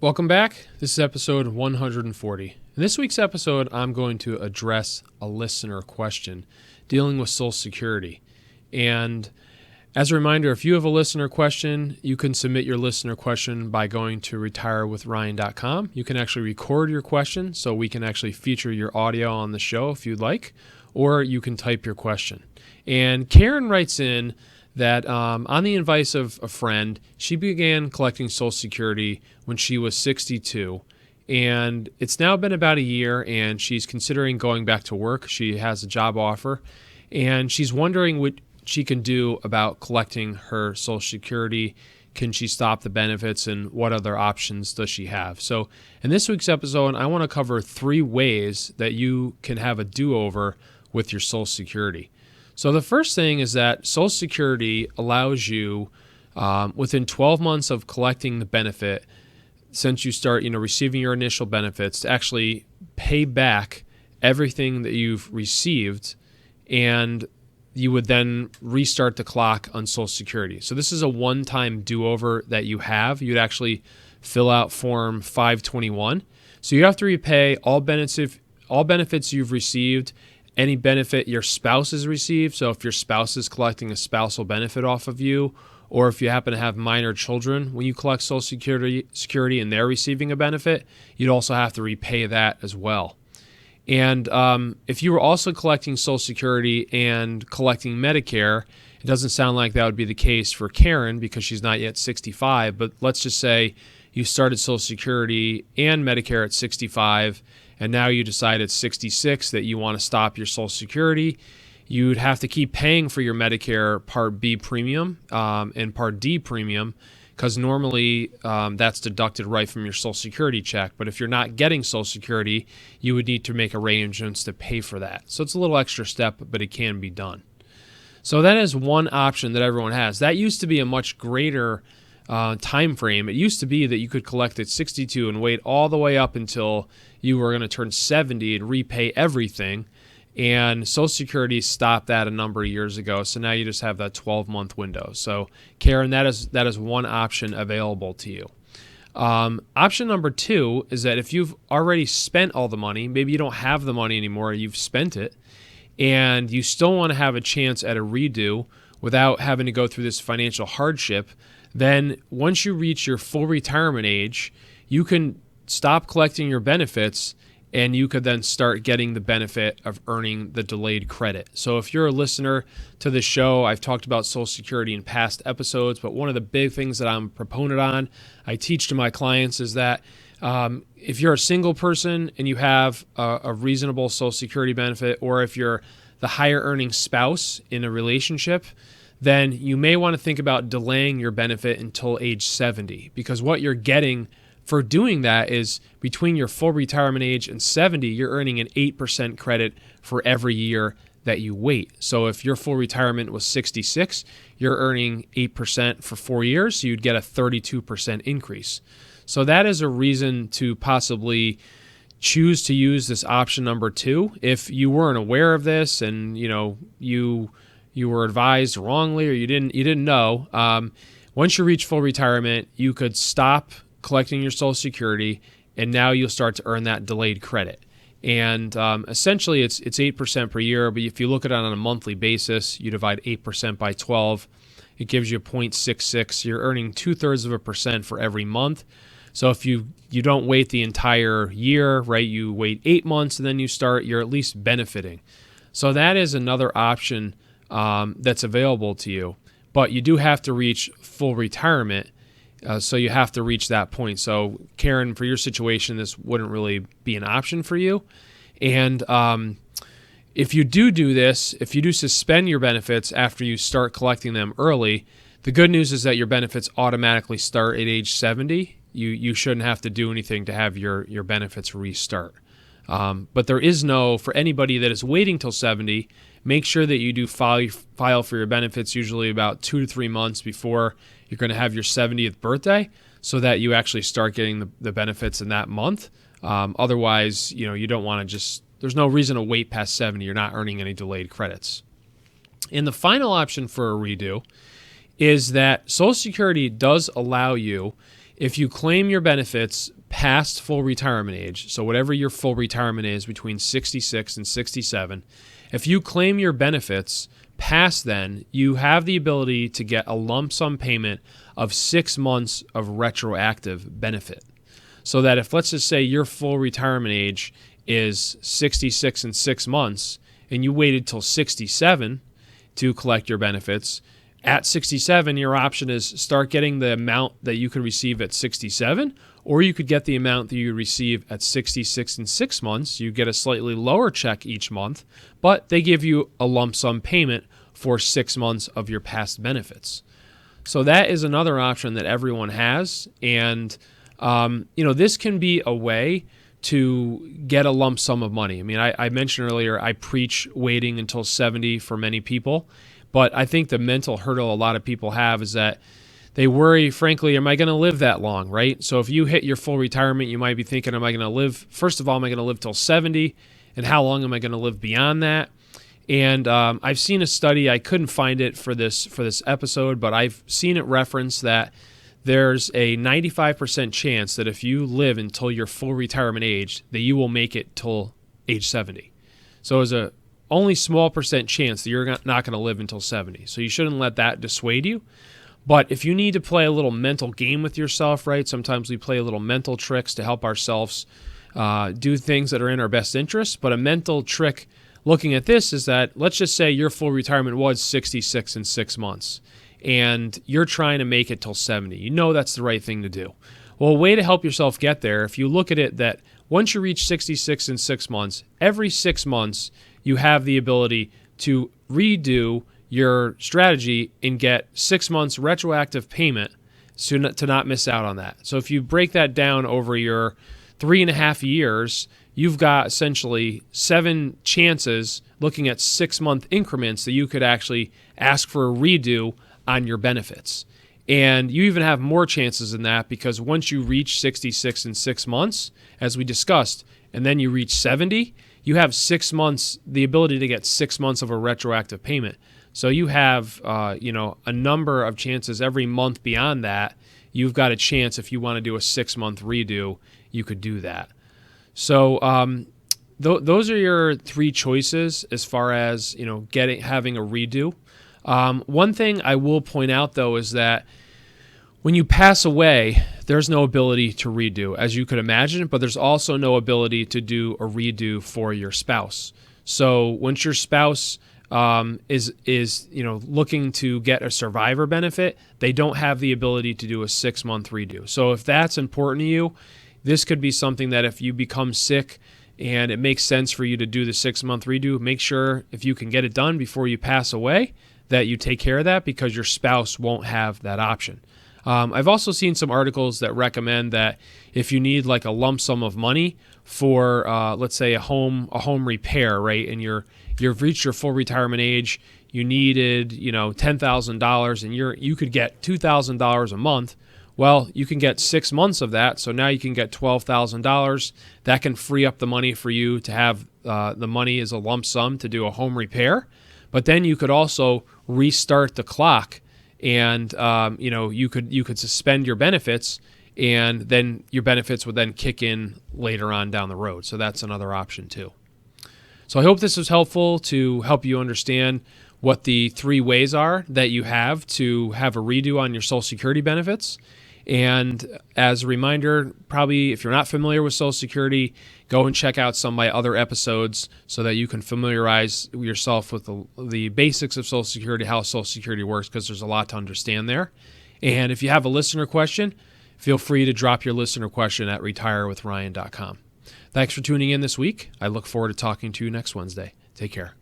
Welcome back. This is episode 140. In this week's episode, I'm going to address a listener question dealing with Social Security. And as a reminder, if you have a listener question, you can submit your listener question by going to retirewithryan.com. You can actually record your question so we can actually feature your audio on the show if you'd like, or you can type your question. And Karen writes in that on the advice of a friend, she began collecting Social Security when she was 62. And it's now been about a year, and she's considering going back to work. She has a job offer, and she's wondering what she can do about collecting her Social Security. Can she stop the benefits, and what other options does she have? So in this week's episode, I want to cover 3 ways that you can have a do-over with your Social Security. So the first thing is that Social Security allows you, within 12 months of collecting the benefit, since you start receiving your initial benefits, to actually pay back everything that you've received, and you would then restart the clock on Social Security. So this is a one-time do-over that you have. You'd actually fill out Form 521. So you have to repay all benefits you've received, any benefit your spouse has received. So if your spouse is collecting a spousal benefit off of you, or if you happen to have minor children when you collect Social Security and they're receiving a benefit, you'd also have to repay that as well. And if you were also collecting Social Security and collecting Medicare, it doesn't sound like that would be the case for Karen because she's not yet 65, but let's just say you started Social Security and Medicare at 65, and now you decide at 66 that you want to stop your Social Security. You'd have to keep paying for your Medicare Part B premium and Part D premium, because normally that's deducted right from your Social Security check. But if you're not getting Social Security, you would need to make arrangements to pay for that. So it's a little extra step, but it can be done. So that is one option that everyone has. That used to be a much greater time frame. It used to be that you could collect at 62 and wait all the way up until you were going to turn 70 and repay everything. And Social Security stopped that a number of years ago, so now you just have that 12-month window. So, Karen, that is one option available to you. Option number 2 is that if you've already spent all the money, maybe you don't have the money anymore, you've spent it, and you still want to have a chance at a redo without having to go through this financial hardship, then once you reach your full retirement age, you can stop collecting your benefits, and you could then start getting the benefit of earning the delayed credit. So if you're a listener to this show, I've talked about Social Security in past episodes, but one of the big things that I'm a proponent on, I teach to my clients, is that if you're a single person and you have a reasonable Social Security benefit, or if you're the higher earning spouse in a relationship, then you may want to think about delaying your benefit until age 70, because what you're getting for doing that is between your full retirement age and 70, you're earning an 8% credit for every year that you wait. So if your full retirement was 66, you're earning 8% for 4 years, so you'd get a 32% increase. So that is a reason to possibly choose to use this option number 2. If you weren't aware of this and you were advised wrongly, or you didn't know, once you reach full retirement, you could stop collecting your Social Security, and now you'll start to earn that delayed credit. And essentially, it's 8% per year, but if you look at it on a monthly basis, you divide 8% by 12, it gives you 0.66. You're earning 0.2% for every month. So if you don't wait the entire year, right, you wait 8 months and then you start, you're at least benefiting. So that is another option that's available to you. But you do have to reach full retirement. So you have to reach that point. So, Karen, for your situation, this wouldn't really be an option for you. And if you do this, if you do suspend your benefits after you start collecting them early, the good news is that your benefits automatically start at age 70. You shouldn't have to do anything to have your benefits restart. But there is for anybody that is waiting till 70, make sure that you do file for your benefits usually about 2 to 3 months before you're going to have your 70th birthday, so that you actually start getting the benefits in that month. Otherwise, you don't want to there's no reason to wait past 70. You're not earning any delayed credits. And the final option for a redo is that Social Security does allow you, if you claim your benefits past full retirement age, so whatever your full retirement is between 66 and 67, if you claim your benefits past then, you have the ability to get a lump sum payment of 6 months of retroactive benefit. So that if, let's just say, your full retirement age is 66 and 6 months, and you waited till 67 to collect your benefits, at 67, your option is start getting the amount that you could receive at 67, or you could get the amount that you receive at 66 and 6 months. You get a slightly lower check each month, but they give you a lump sum payment for 6 months of your past benefits. So that is another option that everyone has. And, this can be a way to get a lump sum of money. I mean, I mentioned earlier, I preach waiting until 70 for many people. But I think the mental hurdle a lot of people have is that they worry, frankly, am I going to live that long, right? So if you hit your full retirement, you might be thinking, am I going to live, first of all, am I going to live till 70? And how long am I going to live beyond that? And I've seen a study, I couldn't find it for this episode, but I've seen it reference that there's a 95% chance that if you live until your full retirement age, that you will make it till age 70. So as a only small percent chance that you're not going to live until 70. So you shouldn't let that dissuade you. But if you need to play a little mental game with yourself, right? Sometimes we play a little mental tricks to help ourselves do things that are in our best interest. But a mental trick looking at this is that, let's just say your full retirement was 66 and 6 months, and you're trying to make it till 70. You know that's the right thing to do. Well, a way to help yourself get there, if you look at it that once you reach 66 and 6 months, every 6 months, you have the ability to redo your strategy and get 6 months retroactive payment to not miss out on that. So if you break that down over your 3.5 years, you've got essentially 7 chances looking at 6-month increments that you could actually ask for a redo on your benefits. And you even have more chances than that because once you reach 66 and 6 months, as we discussed, and then you reach 70, you have 6 months, the ability to get 6 months of a retroactive payment. So you have, a number of chances every month beyond that. You've got a chance if you want to do a 6-month redo, you could do that. So those are your 3 choices as far as having a redo. One thing I will point out though is that when you pass away, there's no ability to redo, as you could imagine, but there's also no ability to do a redo for your spouse. So once your spouse is looking to get a survivor benefit, they don't have the ability to do a 6-month redo. So if that's important to you, this could be something that if you become sick and it makes sense for you to do the 6-month redo, make sure if you can get it done before you pass away that you take care of that because your spouse won't have that option. I've also seen some articles that recommend that if you need like a lump sum of money for, let's say, a home repair, right, and you've reached your full retirement age, you needed $10,000, and you could get $2,000 a month. Well, you can get 6 months of that, so now you can get $12,000. That can free up the money for you to have the money as a lump sum to do a home repair. But then you could also restart the clock. And you could suspend your benefits, and then your benefits would then kick in later on down the road. So that's another option too. So I hope this was helpful to help you understand what the 3 ways are that you have to have a redo on your Social Security benefits. And as a reminder, probably if you're not familiar with Social Security, go and check out some of my other episodes so that you can familiarize yourself with the basics of Social Security, how Social Security works, because there's a lot to understand there. And if you have a listener question, feel free to drop your listener question at retirewithryan.com. Thanks for tuning in this week. I look forward to talking to you next Wednesday. Take care.